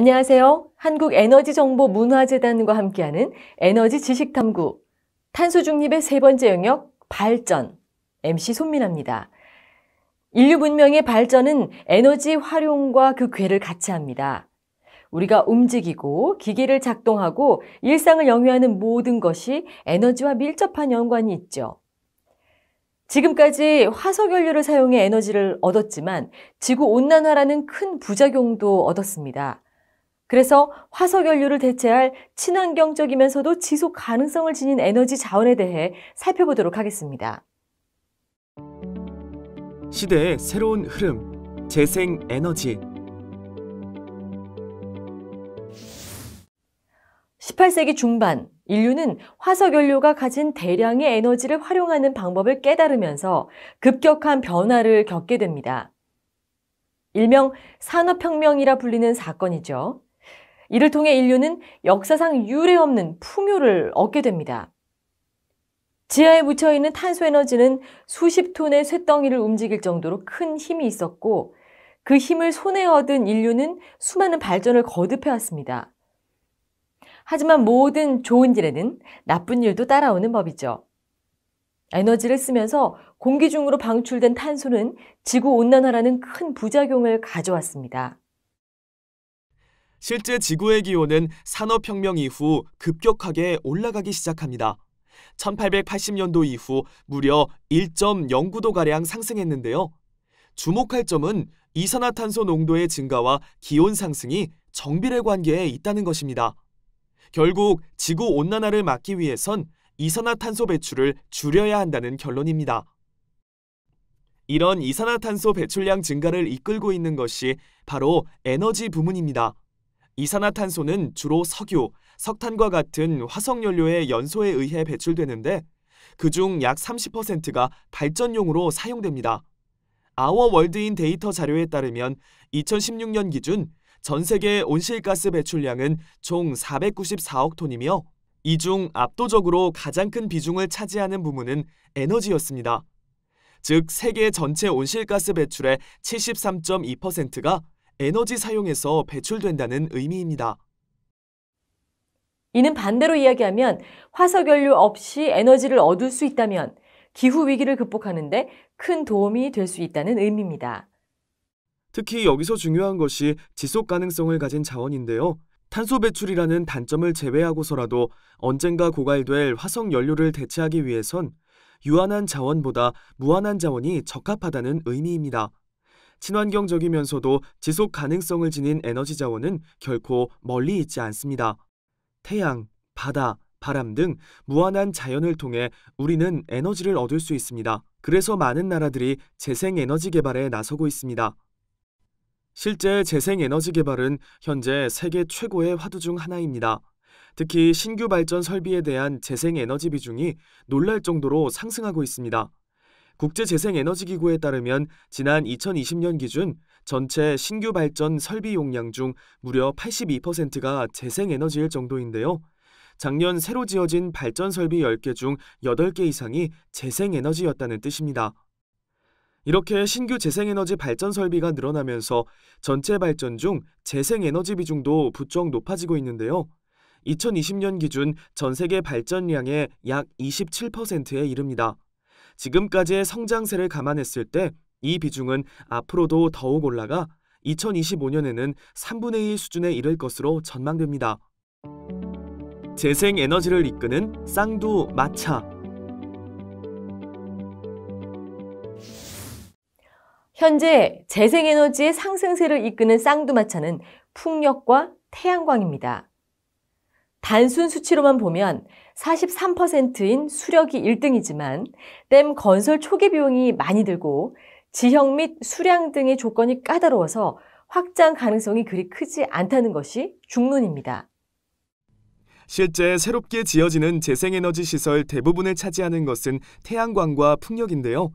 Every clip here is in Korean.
안녕하세요. 한국에너지정보문화재단과 함께하는 에너지 지식탐구, 탄소 중립의 세 번째 영역, 발전, MC 손민아입니다. 인류 문명의 발전은 에너지 활용과 그 궤를 같이 합니다. 우리가 움직이고 기기를 작동하고 일상을 영위하는 모든 것이 에너지와 밀접한 연관이 있죠. 지금까지 화석연료를 사용해 에너지를 얻었지만 지구온난화라는 큰 부작용도 얻었습니다. 그래서 화석연료를 대체할 친환경적이면서도 지속 가능성을 지닌 에너지 자원에 대해 살펴보도록 하겠습니다. 시대의 새로운 흐름, 재생에너지. 18세기 중반, 인류는 화석연료가 가진 대량의 에너지를 활용하는 방법을 깨달으면서 급격한 변화를 겪게 됩니다. 일명 산업혁명이라 불리는 사건이죠. 이를 통해 인류는 역사상 유례없는 풍요를 얻게 됩니다. 지하에 묻혀있는 탄소에너지는 수십 톤의 쇳덩이를 움직일 정도로 큰 힘이 있었고 그 힘을 손에 얻은 인류는 수많은 발전을 거듭해왔습니다. 하지만 모든 좋은 일에는 나쁜 일도 따라오는 법이죠. 에너지를 쓰면서 공기 중으로 방출된 탄소는 지구온난화라는 큰 부작용을 가져왔습니다. 실제 지구의 기온은 산업혁명 이후 급격하게 올라가기 시작합니다. 1880년도 이후 무려 1.09도가량 상승했는데요. 주목할 점은 이산화탄소 농도의 증가와 기온 상승이 정비례 관계에 있다는 것입니다. 결국 지구온난화를 막기 위해선 이산화탄소 배출을 줄여야 한다는 결론입니다. 이런 이산화탄소 배출량 증가를 이끌고 있는 것이 바로 에너지 부문입니다. 이산화탄소는 주로 석유, 석탄과 같은 화석연료의 연소에 의해 배출되는데 그중 약 30%가 발전용으로 사용됩니다. 아워 월드인 데이터 자료에 따르면 2016년 기준 전 세계 온실가스 배출량은 총 494억 톤이며 이 중 압도적으로 가장 큰 비중을 차지하는 부문은 에너지였습니다. 즉 세계 전체 온실가스 배출의 73.2%가 에너지 사용에서 배출된다는 의미입니다. 이는 반대로 이야기하면 화석연료 없이 에너지를 얻을 수 있다면 기후위기를 극복하는 데 큰 도움이 될 수 있다는 의미입니다. 특히 여기서 중요한 것이 지속 가능성을 가진 자원인데요. 탄소 배출이라는 단점을 제외하고서라도 언젠가 고갈될 화석연료를 대체하기 위해선 유한한 자원보다 무한한 자원이 적합하다는 의미입니다. 친환경적이면서도 지속 가능성을 지닌 에너지 자원은 결코 멀리 있지 않습니다. 태양, 바다, 바람 등 무한한 자연을 통해 우리는 에너지를 얻을 수 있습니다. 그래서 많은 나라들이 재생에너지 개발에 나서고 있습니다. 실제 재생에너지 개발은 현재 세계 최고의 화두 중 하나입니다. 특히 신규 발전 설비에 대한 재생에너지 비중이 놀랄 정도로 상승하고 있습니다. 국제재생에너지기구에 따르면 지난 2020년 기준 전체 신규 발전 설비 용량 중 무려 82%가 재생에너지일 정도인데요. 작년 새로 지어진 발전 설비 10개 중 8개 이상이 재생에너지였다는 뜻입니다. 이렇게 신규 재생에너지 발전 설비가 늘어나면서 전체 발전 중 재생에너지 비중도 부쩍 높아지고 있는데요. 2020년 기준 전 세계 발전량의 약 27%에 이릅니다. 지금까지의 성장세를 감안했을 때 이 비중은 앞으로도 더욱 올라가 2025년에는 3분의 1 수준에 이를 것으로 전망됩니다. 재생에너지를 이끄는 쌍두마차. 현재 재생에너지의 상승세를 이끄는 쌍두마차는 풍력과 태양광입니다. 단순 수치로만 보면 43%인 수력이 1등이지만 댐 건설 초기 비용이 많이 들고 지형 및 수량 등의 조건이 까다로워서 확장 가능성이 그리 크지 않다는 것이 중론입니다. 실제 새롭게 지어지는 재생에너지 시설 대부분을 차지하는 것은 태양광과 풍력인데요.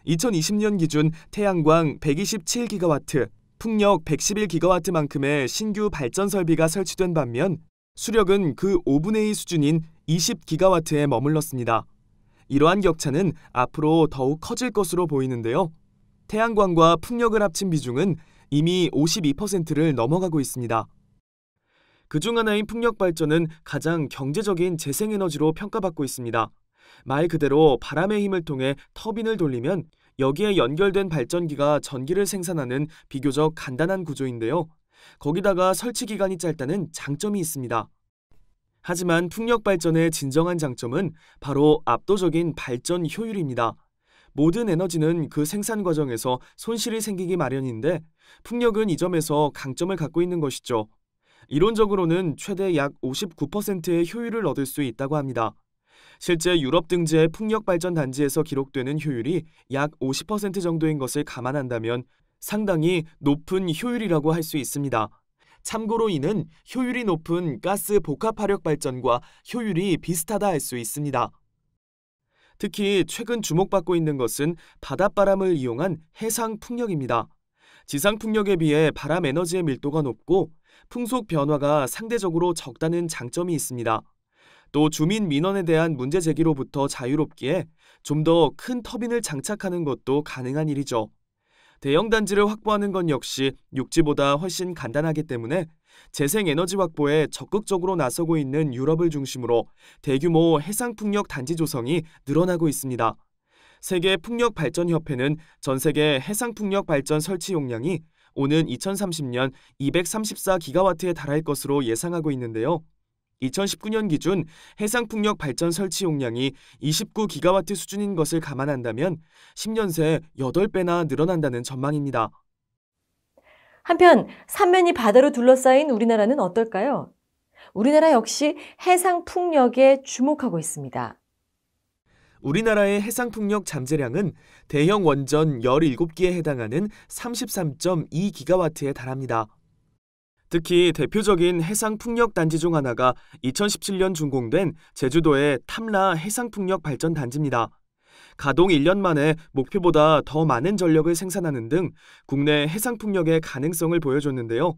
2020년 기준 태양광 127기가와트, 풍력 111기가와트만큼의 신규 발전 설비가 설치된 반면 수력은 그 5분의 1 수준인 20기가와트에 머물렀습니다. 이러한 격차는 앞으로 더욱 커질 것으로 보이는데요. 태양광과 풍력을 합친 비중은 이미 52%를 넘어가고 있습니다. 그중 하나인 풍력 발전은 가장 경제적인 재생에너지로 평가받고 있습니다. 말 그대로 바람의 힘을 통해 터빈을 돌리면 여기에 연결된 발전기가 전기를 생산하는 비교적 간단한 구조인데요. 거기다가 설치 기간이 짧다는 장점이 있습니다. 하지만 풍력 발전의 진정한 장점은 바로 압도적인 발전 효율입니다. 모든 에너지는 그 생산 과정에서 손실이 생기기 마련인데 풍력은 이 점에서 강점을 갖고 있는 것이죠. 이론적으로는 최대 약 59%의 효율을 얻을 수 있다고 합니다. 실제 유럽 등지의 풍력 발전 단지에서 기록되는 효율이 약 50% 정도인 것을 감안한다면 상당히 높은 효율이라고 할 수 있습니다. 참고로 이는 효율이 높은 가스 복합 화력 발전과 효율이 비슷하다 할 수 있습니다. 특히 최근 주목받고 있는 것은 바닷바람을 이용한 해상 풍력입니다. 지상 풍력에 비해 바람 에너지의 밀도가 높고 풍속 변화가 상대적으로 적다는 장점이 있습니다. 또 주민 민원에 대한 문제 제기로부터 자유롭기에 좀 더 큰 터빈을 장착하는 것도 가능한 일이죠. 대형 단지를 확보하는 건 역시 육지보다 훨씬 간단하기 때문에 재생에너지 확보에 적극적으로 나서고 있는 유럽을 중심으로 대규모 해상풍력 단지 조성이 늘어나고 있습니다. 세계 풍력발전협회는 전 세계 해상풍력 발전 설치 용량이 오는 2030년 234기가와트에 달할 것으로 예상하고 있는데요. 2019년 기준 해상풍력 발전 설치 용량이 29기가와트 수준인 것을 감안한다면 10년 새 8배나 늘어난다는 전망입니다. 한편 삼면이 바다로 둘러싸인 우리나라는 어떨까요? 우리나라 역시 해상 풍력에 주목하고 있습니다. 우리나라의 해상풍력 잠재량은 대형 원전 17기에 해당하는 33.2기가와트에 달합니다. 특히 대표적인 해상풍력 단지 중 하나가 2017년 준공된 제주도의 탐라 해상풍력 발전 단지입니다. 가동 1년 만에 목표보다 더 많은 전력을 생산하는 등 국내 해상풍력의 가능성을 보여줬는데요.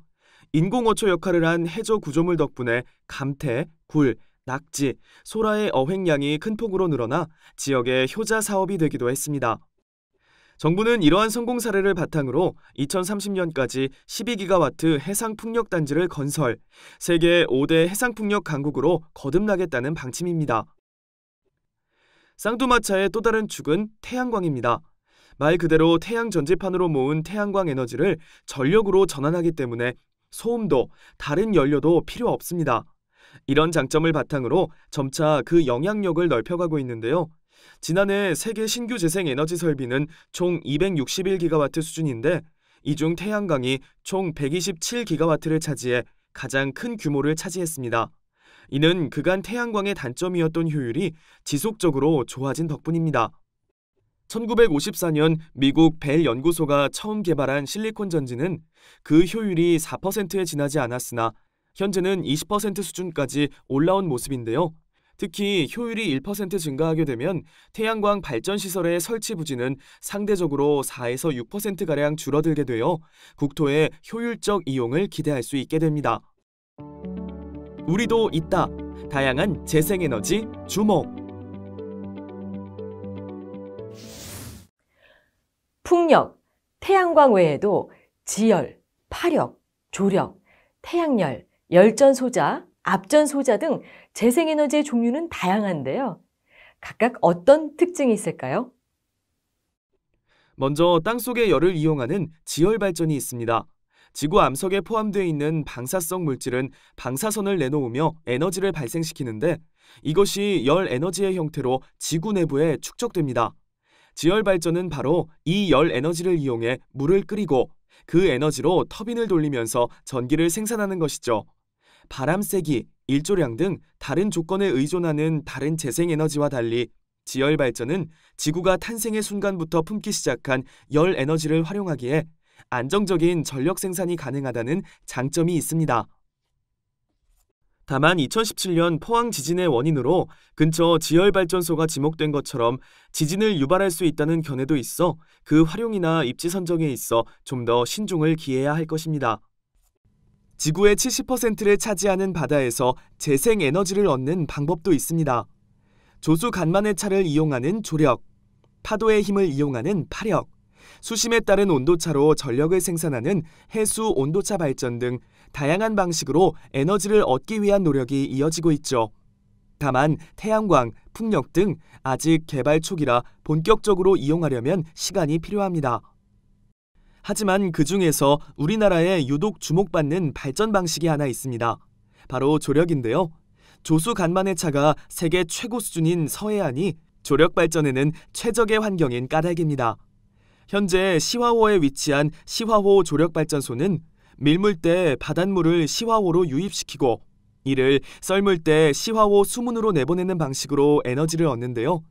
인공어초 역할을 한 해저 구조물 덕분에 감태, 굴, 낙지, 소라의 어획량이 큰 폭으로 늘어나 지역의 효자 사업이 되기도 했습니다. 정부는 이러한 성공 사례를 바탕으로 2030년까지 12기가와트 해상풍력 단지를 건설, 세계 5대 해상풍력 강국으로 거듭나겠다는 방침입니다. 쌍두마차의 또 다른 축은 태양광입니다. 말 그대로 태양 전지판으로 모은 태양광 에너지를 전력으로 전환하기 때문에 소음도 다른 연료도 필요 없습니다. 이런 장점을 바탕으로 점차 그 영향력을 넓혀가고 있는데요. 지난해 세계 신규 재생에너지 설비는 총 261기가와트 수준인데 이 중 태양광이 총 127기가와트를 차지해 가장 큰 규모를 차지했습니다. 이는 그간 태양광의 단점이었던 효율이 지속적으로 좋아진 덕분입니다. 1954년 미국 벨 연구소가 처음 개발한 실리콘 전지는 그 효율이 4%에 지나지 않았으나 현재는 20% 수준까지 올라온 모습인데요. 특히 효율이 1% 증가하게 되면 태양광 발전 시설의 설치 부지는 상대적으로 4에서 6%가량 줄어들게 되어 국토의 효율적 이용을 기대할 수 있게 됩니다. 우리도 있다. 다양한 재생에너지 주목. 풍력, 태양광 외에도 지열, 파력, 조력, 태양열, 열전 소자, 압전 소자 등 재생에너지의 종류는 다양한데요. 각각 어떤 특징이 있을까요? 먼저 땅속의 열을 이용하는 지열 발전이 있습니다. 지구 암석에 포함되어 있는 방사성 물질은 방사선을 내놓으며 에너지를 발생시키는데 이것이 열 에너지의 형태로 지구 내부에 축적됩니다. 지열 발전은 바로 이 열 에너지를 이용해 물을 끓이고 그 에너지로 터빈을 돌리면서 전기를 생산하는 것이죠. 바람 세기, 일조량 등 다른 조건에 의존하는 다른 재생에너지와 달리 지열 발전은 지구가 탄생의 순간부터 품기 시작한 열 에너지를 활용하기에 안정적인 전력 생산이 가능하다는 장점이 있습니다. 다만 2017년 포항 지진의 원인으로 근처 지열발전소가 지목된 것처럼 지진을 유발할 수 있다는 견해도 있어 그 활용이나 입지 선정에 있어 좀 더 신중을 기해야 할 것입니다. 지구의 70%를 차지하는 바다에서 재생에너지를 얻는 방법도 있습니다. 조수 간만의 차를 이용하는 조력, 파도의 힘을 이용하는 파력, 수심에 따른 온도차로 전력을 생산하는 해수 온도차 발전 등 다양한 방식으로 에너지를 얻기 위한 노력이 이어지고 있죠. 다만 태양광, 풍력 등 아직 개발 초기라 본격적으로 이용하려면 시간이 필요합니다. 하지만 그 중에서 우리나라에 유독 주목받는 발전 방식이 하나 있습니다. 바로 조력인데요. 조수 간만의 차가 세계 최고 수준인 서해안이 조력 발전에는 최적의 환경인 까닭입니다. 현재 시화호에 위치한 시화호 조력발전소는 밀물 때 바닷물을 시화호로 유입시키고 이를 썰물 때 시화호 수문으로 내보내는 방식으로 에너지를 얻는데요.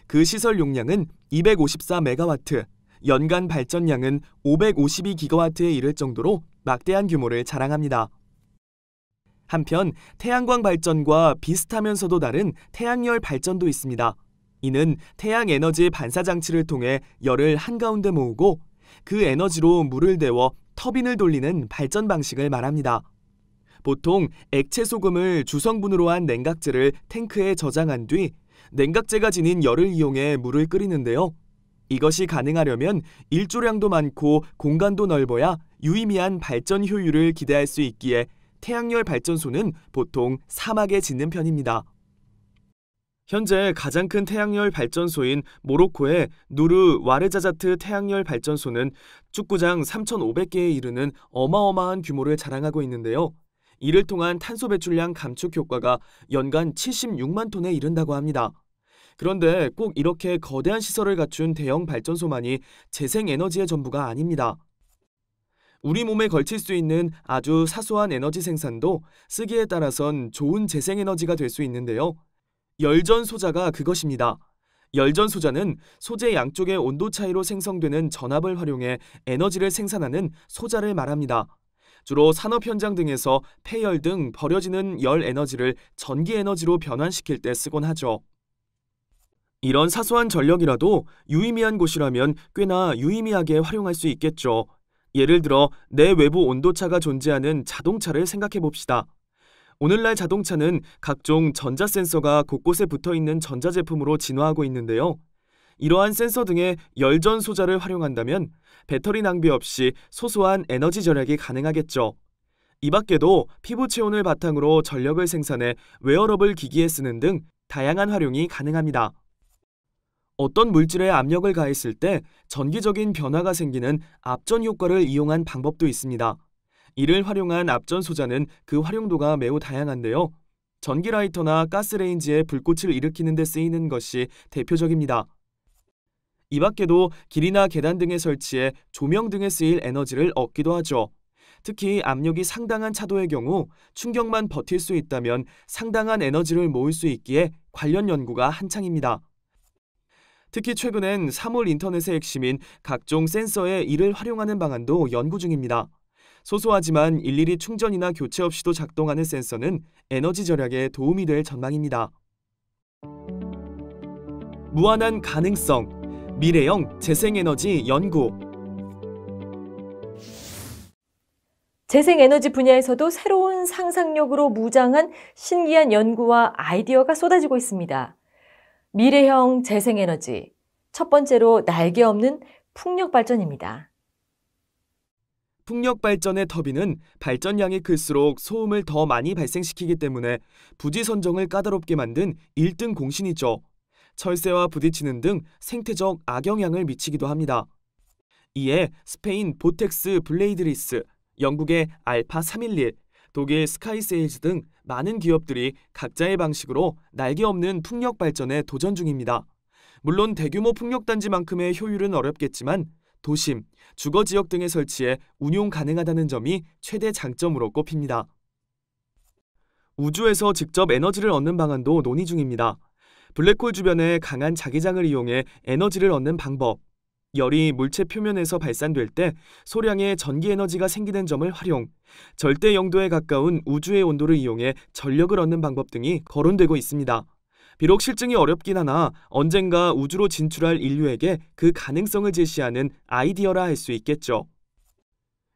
그 시설 용량은 254메가와트, 연간 발전량은 552기가와트에 이를 정도로 막대한 규모를 자랑합니다. 한편 태양광 발전과 비슷하면서도 다른 태양열 발전도 있습니다. 이는 태양 에너지 반사 장치를 통해 열을 한가운데 모으고 그 에너지로 물을 데워 터빈을 돌리는 발전 방식을 말합니다. 보통 액체 소금을 주성분으로 한 냉각제를 탱크에 저장한 뒤 냉각제가 지닌 열을 이용해 물을 끓이는데요. 이것이 가능하려면 일조량도 많고 공간도 넓어야 유의미한 발전 효율을 기대할 수 있기에 태양열 발전소는 보통 사막에 짓는 편입니다. 현재 가장 큰 태양열 발전소인 모로코의 누르 와르자자트 태양열 발전소는 축구장 3,500개에 이르는 어마어마한 규모를 자랑하고 있는데요. 이를 통한 탄소 배출량 감축 효과가 연간 76만 톤에 이른다고 합니다. 그런데 꼭 이렇게 거대한 시설을 갖춘 대형 발전소만이 재생에너지의 전부가 아닙니다. 우리 몸에 걸칠 수 있는 아주 사소한 에너지 생산도 쓰기에 따라선 좋은 재생에너지가 될 수 있는데요. 열전 소자가 그것입니다. 열전 소자는 소재 양쪽의 온도 차이로 생성되는 전압을 활용해 에너지를 생산하는 소자를 말합니다. 주로 산업 현장 등에서 폐열 등 버려지는 열 에너지를 전기 에너지로 변환시킬 때 쓰곤 하죠. 이런 사소한 전력이라도 유의미한 곳이라면 꽤나 유의미하게 활용할 수 있겠죠. 예를 들어 내 외부 온도차가 존재하는 자동차를 생각해 봅시다. 오늘날 자동차는 각종 전자센서가 곳곳에 붙어있는 전자제품으로 진화하고 있는데요. 이러한 센서 등의 열전 소자를 활용한다면 배터리 낭비 없이 소소한 에너지 절약이 가능하겠죠. 이 밖에도 피부 체온을 바탕으로 전력을 생산해 웨어러블 기기에 쓰는 등 다양한 활용이 가능합니다. 어떤 물질에 압력을 가했을 때 전기적인 변화가 생기는 압전 효과를 이용한 방법도 있습니다. 이를 활용한 압전 소자는 그 활용도가 매우 다양한데요. 전기라이터나 가스레인지에 불꽃을 일으키는 데 쓰이는 것이 대표적입니다. 이 밖에도 길이나 계단 등에 설치해 조명 등에 쓰일 에너지를 얻기도 하죠. 특히 압력이 상당한 차도의 경우 충격만 버틸 수 있다면 상당한 에너지를 모을 수 있기에 관련 연구가 한창입니다. 특히 최근엔 사물 인터넷의 핵심인 각종 센서에 이를 활용하는 방안도 연구 중입니다. 소소하지만 일일이 충전이나 교체 없이도 작동하는 센서는 에너지 절약에 도움이 될 전망입니다. 무한한 가능성, 미래형 재생에너지 연구. 재생에너지 분야에서도 새로운 상상력으로 무장한 신기한 연구와 아이디어가 쏟아지고 있습니다. 미래형 재생에너지, 첫 번째로 날개 없는 풍력 발전입니다. 풍력 발전의 터빈은 발전량이 클수록 소음을 더 많이 발생시키기 때문에 부지 선정을 까다롭게 만든 1등 공신이죠. 철새와 부딪히는 등 생태적 악영향을 미치기도 합니다. 이에 스페인 보텍스 블레이드리스, 영국의 알파 311, 독일 스카이세일즈 등 많은 기업들이 각자의 방식으로 날개 없는 풍력 발전에 도전 중입니다. 물론 대규모 풍력단지만큼의 효율은 어렵겠지만 도심, 주거지역 등에 설치해 운용 가능하다는 점이 최대 장점으로 꼽힙니다. 우주에서 직접 에너지를 얻는 방안도 논의 중입니다. 블랙홀 주변에 강한 자기장을 이용해 에너지를 얻는 방법, 열이 물체 표면에서 발산될 때 소량의 전기 에너지가 생기는 점을 활용, 절대 영도에 가까운 우주의 온도를 이용해 전력을 얻는 방법 등이 거론되고 있습니다. 비록 실증이 어렵긴 하나 언젠가 우주로 진출할 인류에게 그 가능성을 제시하는 아이디어라 할 수 있겠죠.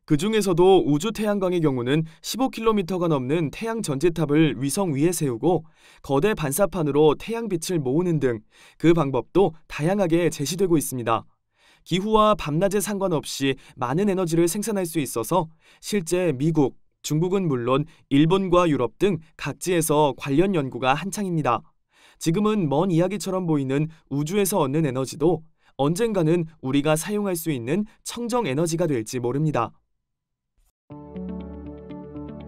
그 중에서도 우주 태양광의 경우는 15km가 넘는 태양 전지탑을 위성 위에 세우고 거대 반사판으로 태양빛을 모으는 등 그 방법도 다양하게 제시되고 있습니다. 기후와 밤낮에 상관없이 많은 에너지를 생산할 수 있어서 실제 미국, 중국은 물론 일본과 유럽 등 각지에서 관련 연구가 한창입니다. 지금은 먼 이야기처럼 보이는 우주에서 얻는 에너지도 언젠가는 우리가 사용할 수 있는 청정 에너지가 될지 모릅니다.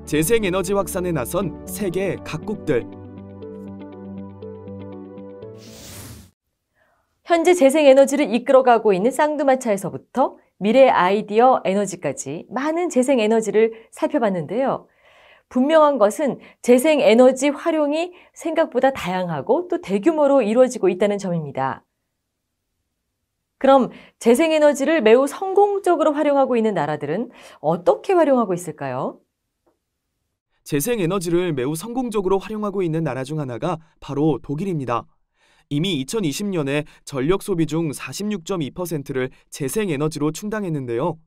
재생에너지 확산에 나선 세계 각국들. 현재 재생에너지를 이끌어가고 있는 쌍두마차에서부터 미래 아이디어 에너지까지 많은 재생에너지를 살펴봤는데요. 분명한 것은 재생에너지 활용이 생각보다 다양하고 또 대규모로 이루어지고 있다는 점입니다. 그럼 재생에너지를 매우 성공적으로 활용하고 있는 나라들은 어떻게 활용하고 있을까요? 재생에너지를 매우 성공적으로 활용하고 있는 나라 중 하나가 바로 독일입니다. 이미 2020년에 전력 소비 중 46.2%를 재생에너지로 충당했는데요.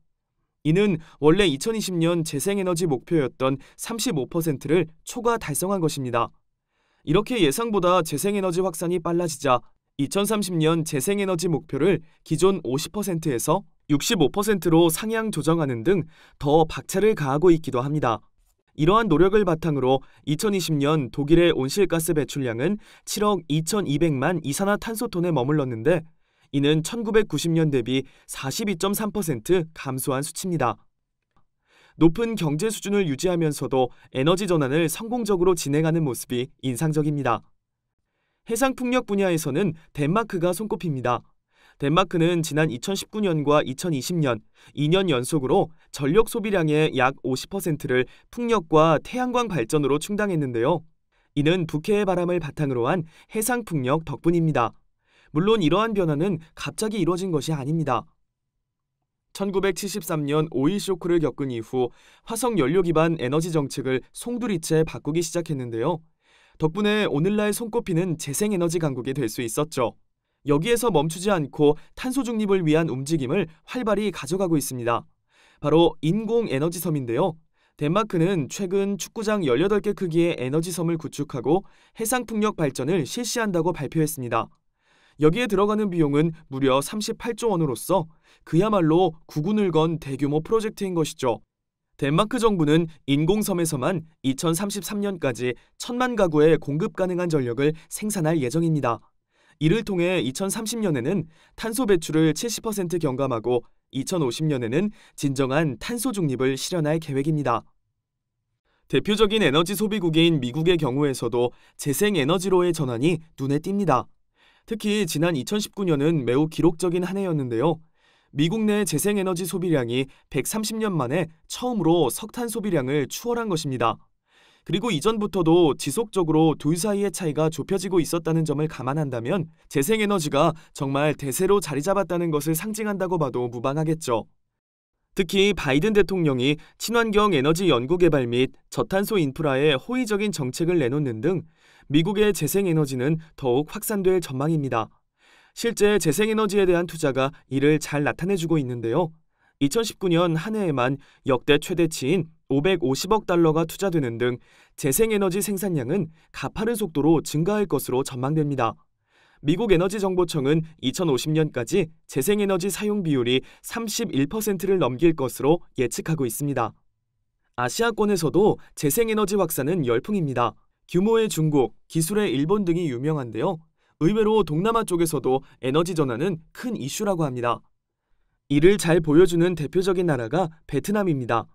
이는 원래 2020년 재생에너지 목표였던 35%를 초과 달성한 것입니다. 이렇게 예상보다 재생에너지 확산이 빨라지자 2030년 재생에너지 목표를 기존 50%에서 65%로 상향 조정하는 등 더 박차를 가하고 있기도 합니다. 이러한 노력을 바탕으로 2020년 독일의 온실가스 배출량은 7억 2,200만 이산화탄소톤에 머물렀는데 이는 1990년 대비 42.3% 감소한 수치입니다. 높은 경제 수준을 유지하면서도 에너지 전환을 성공적으로 진행하는 모습이 인상적입니다. 해상풍력 분야에서는 덴마크가 손꼽힙니다. 덴마크는 지난 2019년과 2020년 2년 연속으로 전력 소비량의 약 50%를 풍력과 태양광 발전으로 충당했는데요. 이는 북해의 바람을 바탕으로 한 해상풍력 덕분입니다. 물론 이러한 변화는 갑자기 이루어진 것이 아닙니다. 1973년 오일 쇼크를 겪은 이후 화석 연료 기반 에너지 정책을 송두리째 바꾸기 시작했는데요. 덕분에 오늘날 손꼽히는 재생에너지 강국이 될 수 있었죠. 여기에서 멈추지 않고 탄소 중립을 위한 움직임을 활발히 가져가고 있습니다. 바로 인공에너지섬인데요. 덴마크는 최근 축구장 18개 크기의 에너지섬을 구축하고 해상풍력 발전을 실시한다고 발표했습니다. 여기에 들어가는 비용은 무려 38조 원으로서 그야말로 구군을 건 대규모 프로젝트인 것이죠. 덴마크 정부는 인공섬에서만 2033년까지 1,000만 가구에 공급 가능한 전력을 생산할 예정입니다. 이를 통해 2030년에는 탄소 배출을 70% 경감하고 2050년에는 진정한 탄소 중립을 실현할 계획입니다. 대표적인 에너지 소비국인 미국의 경우에서도 재생에너지로의 전환이 눈에 띕니다. 특히 지난 2019년은 매우 기록적인 한 해였는데요. 미국 내 재생에너지 소비량이 130년 만에 처음으로 석탄 소비량을 추월한 것입니다. 그리고 이전부터도 지속적으로 둘 사이의 차이가 좁혀지고 있었다는 점을 감안한다면 재생에너지가 정말 대세로 자리 잡았다는 것을 상징한다고 봐도 무방하겠죠. 특히 바이든 대통령이 친환경 에너지 연구개발 및 저탄소 인프라에 호의적인 정책을 내놓는 등 미국의 재생에너지는 더욱 확산될 전망입니다. 실제 재생에너지에 대한 투자가 이를 잘 나타내주고 있는데요. 2019년 한 해에만 역대 최대치인 550억 달러가 투자되는 등 재생에너지 생산량은 가파른 속도로 증가할 것으로 전망됩니다. 미국 에너지정보청은 2050년까지 재생에너지 사용 비율이 31%를 넘길 것으로 예측하고 있습니다. 아시아권에서도 재생에너지 확산은 열풍입니다. 규모의 중국, 기술의 일본 등이 유명한데요. 의외로 동남아 쪽에서도 에너지 전환은 큰 이슈라고 합니다. 이를 잘 보여주는 대표적인 나라가 베트남입니다.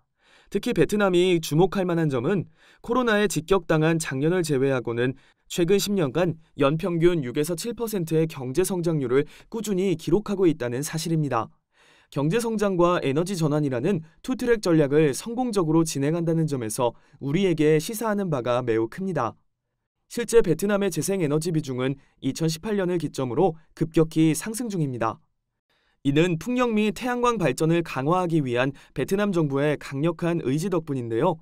특히 베트남이 주목할 만한 점은 코로나에 직격당한 작년을 제외하고는 최근 10년간 연평균 6에서 7%의 경제 성장률을 꾸준히 기록하고 있다는 사실입니다. 경제 성장과 에너지 전환이라는 투트랙 전략을 성공적으로 진행한다는 점에서 우리에게 시사하는 바가 매우 큽니다. 실제 베트남의 재생에너지 비중은 2018년을 기점으로 급격히 상승 중입니다. 이는 풍력 및 태양광 발전을 강화하기 위한 베트남 정부의 강력한 의지 덕분인데요.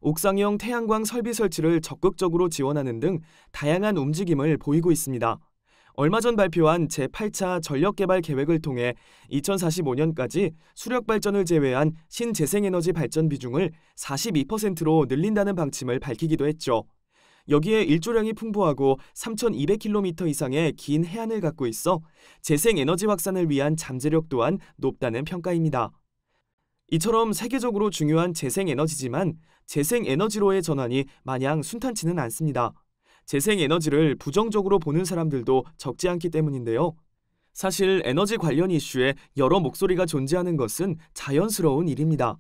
옥상형 태양광 설비 설치를 적극적으로 지원하는 등 다양한 움직임을 보이고 있습니다. 얼마 전 발표한 제8차 전력개발 계획을 통해 2045년까지 수력 발전을 제외한 신재생에너지 발전 비중을 42%로 늘린다는 방침을 밝히기도 했죠. 여기에 일조량이 풍부하고 3,200km 이상의 긴 해안을 갖고 있어 재생에너지 확산을 위한 잠재력 또한 높다는 평가입니다. 이처럼 세계적으로 중요한 재생에너지지만 재생에너지로의 전환이 마냥 순탄치는 않습니다. 재생에너지를 부정적으로 보는 사람들도 적지 않기 때문인데요. 사실 에너지 관련 이슈에 여러 목소리가 존재하는 것은 자연스러운 일입니다.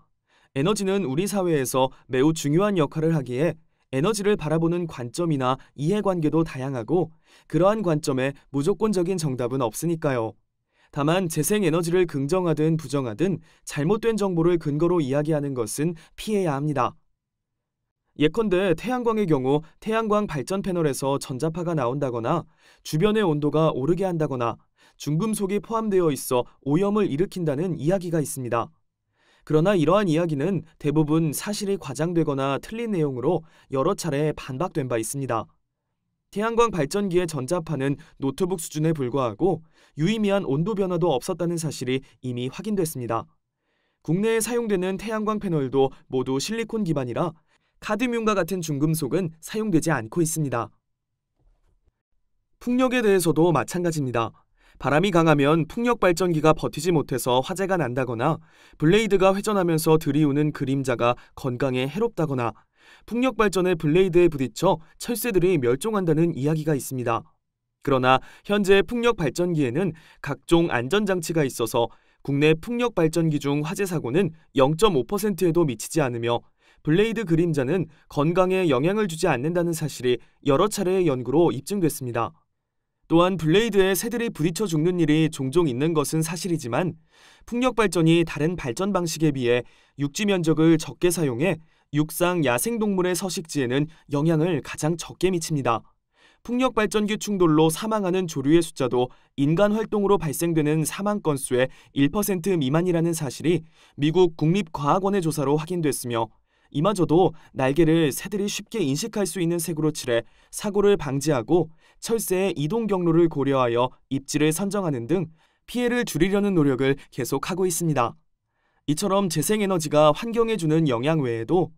에너지는 우리 사회에서 매우 중요한 역할을 하기에 에너지를 바라보는 관점이나 이해관계도 다양하고 그러한 관점에 무조건적인 정답은 없으니까요. 다만 재생에너지를 긍정하든 부정하든 잘못된 정보를 근거로 이야기하는 것은 피해야 합니다. 예컨대 태양광의 경우 태양광 발전 패널에서 전자파가 나온다거나 주변의 온도가 오르게 한다거나 중금속이 포함되어 있어 오염을 일으킨다는 이야기가 있습니다. 그러나 이러한 이야기는 대부분 사실이 과장되거나 틀린 내용으로 여러 차례 반박된 바 있습니다. 태양광 발전기의 전자파는 노트북 수준에 불과하고 유의미한 온도 변화도 없었다는 사실이 이미 확인됐습니다. 국내에 사용되는 태양광 패널도 모두 실리콘 기반이라 카드뮴과 같은 중금속은 사용되지 않고 있습니다. 풍력에 대해서도 마찬가지입니다. 바람이 강하면 풍력 발전기가 버티지 못해서 화재가 난다거나 블레이드가 회전하면서 들이우는 그림자가 건강에 해롭다거나 풍력 발전의 블레이드에 부딪혀 철새들이 멸종한다는 이야기가 있습니다. 그러나 현재 풍력 발전기에는 각종 안전장치가 있어서 국내 풍력 발전기 중 화재 사고는 0.5%에도 미치지 않으며 블레이드 그림자는 건강에 영향을 주지 않는다는 사실이 여러 차례의 연구로 입증됐습니다. 또한 블레이드에 새들이 부딪혀 죽는 일이 종종 있는 것은 사실이지만 풍력 발전이 다른 발전 방식에 비해 육지 면적을 적게 사용해 육상 야생동물의 서식지에는 영향을 가장 적게 미칩니다. 풍력 발전기 충돌로 사망하는 조류의 숫자도 인간 활동으로 발생되는 사망 건수의 1% 미만이라는 사실이 미국 국립과학원의 조사로 확인됐으며 이마저도 날개를 새들이 쉽게 인식할 수 있는 색으로 칠해 사고를 방지하고 철새의 이동 경로를 고려하여 입지를 선정하는 등 피해를 줄이려는 노력을 계속하고 있습니다. 이처럼 재생에너지가 환경에 주는 영향 외에도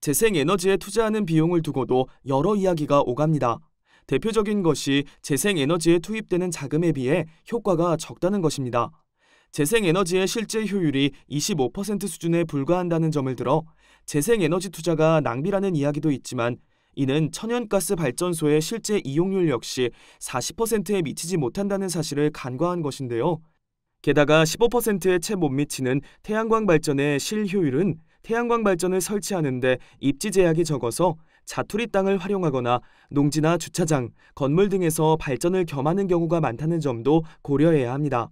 재생에너지에 투자하는 비용을 두고도 여러 이야기가 오갑니다. 대표적인 것이 재생에너지에 투입되는 자금에 비해 효과가 적다는 것입니다. 재생에너지의 실제 효율이 25% 수준에 불과한다는 점을 들어 재생에너지 투자가 낭비라는 이야기도 있지만 이는 천연가스 발전소의 실제 이용률 역시 40%에 미치지 못한다는 사실을 간과한 것인데요. 게다가 15%에 채 못 미치는 태양광 발전의 실효율은 태양광 발전을 설치하는데 입지 제약이 적어서 자투리 땅을 활용하거나 농지나 주차장, 건물 등에서 발전을 겸하는 경우가 많다는 점도 고려해야 합니다.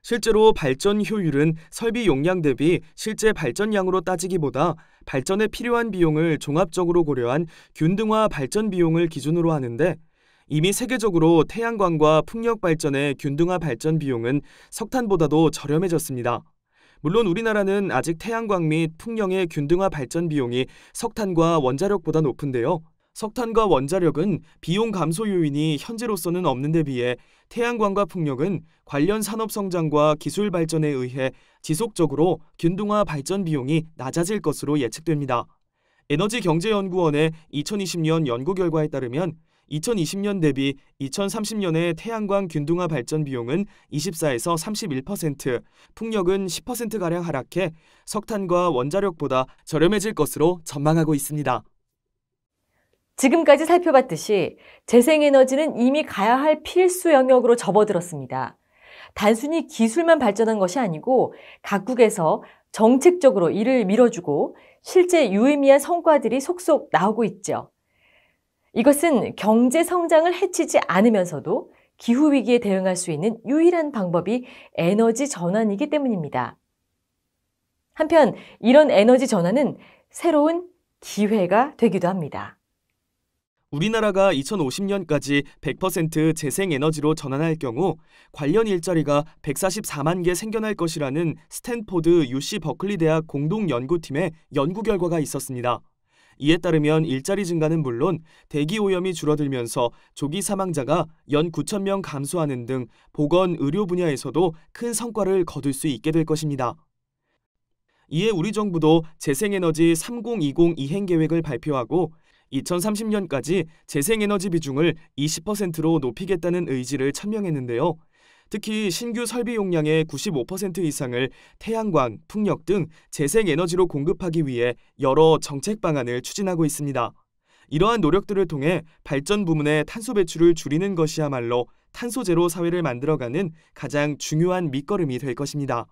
실제로 발전 효율은 설비 용량 대비 실제 발전량으로 따지기보다 발전에 필요한 비용을 종합적으로 고려한 균등화 발전 비용을 기준으로 하는데 이미 세계적으로 태양광과 풍력 발전의 균등화 발전 비용은 석탄보다도 저렴해졌습니다. 물론 우리나라는 아직 태양광 및 풍력의 균등화 발전 비용이 석탄과 원자력보다 높은데요. 석탄과 원자력은 비용 감소 요인이 현재로서는 없는 데 비해 태양광과 풍력은 관련 산업 성장과 기술 발전에 의해 지속적으로 균등화 발전 비용이 낮아질 것으로 예측됩니다. 에너지경제연구원의 2020년 연구 결과에 따르면 2020년 대비 2030년의 태양광 균등화 발전 비용은 24에서 31%, 풍력은 10%가량 하락해 석탄과 원자력보다 저렴해질 것으로 전망하고 있습니다. 지금까지 살펴봤듯이 재생에너지는 이미 가야 할 필수 영역으로 접어들었습니다. 단순히 기술만 발전한 것이 아니고 각국에서 정책적으로 이를 밀어주고 실제 유의미한 성과들이 속속 나오고 있죠. 이것은 경제 성장을 해치지 않으면서도 기후위기에 대응할 수 있는 유일한 방법이 에너지 전환이기 때문입니다. 한편 이런 에너지 전환은 새로운 기회가 되기도 합니다. 우리나라가 2050년까지 100% 재생에너지로 전환할 경우 관련 일자리가 144만 개 생겨날 것이라는 스탠포드 UC 버클리 대학 공동연구팀의 연구 결과가 있었습니다. 이에 따르면 일자리 증가는 물론 대기 오염이 줄어들면서 조기 사망자가 연 9,000명 감소하는 등 보건, 의료 분야에서도 큰 성과를 거둘 수 있게 될 것입니다. 이에 우리 정부도 재생에너지 3020 이행계획을 발표하고 2030년까지 재생에너지 비중을 20%로 높이겠다는 의지를 천명했는데요. 특히 신규 설비 용량의 95% 이상을 태양광, 풍력 등 재생에너지로 공급하기 위해 여러 정책 방안을 추진하고 있습니다. 이러한 노력들을 통해 발전 부문의 탄소 배출을 줄이는 것이야말로 탄소 제로 사회를 만들어가는 가장 중요한 밑거름이 될 것입니다.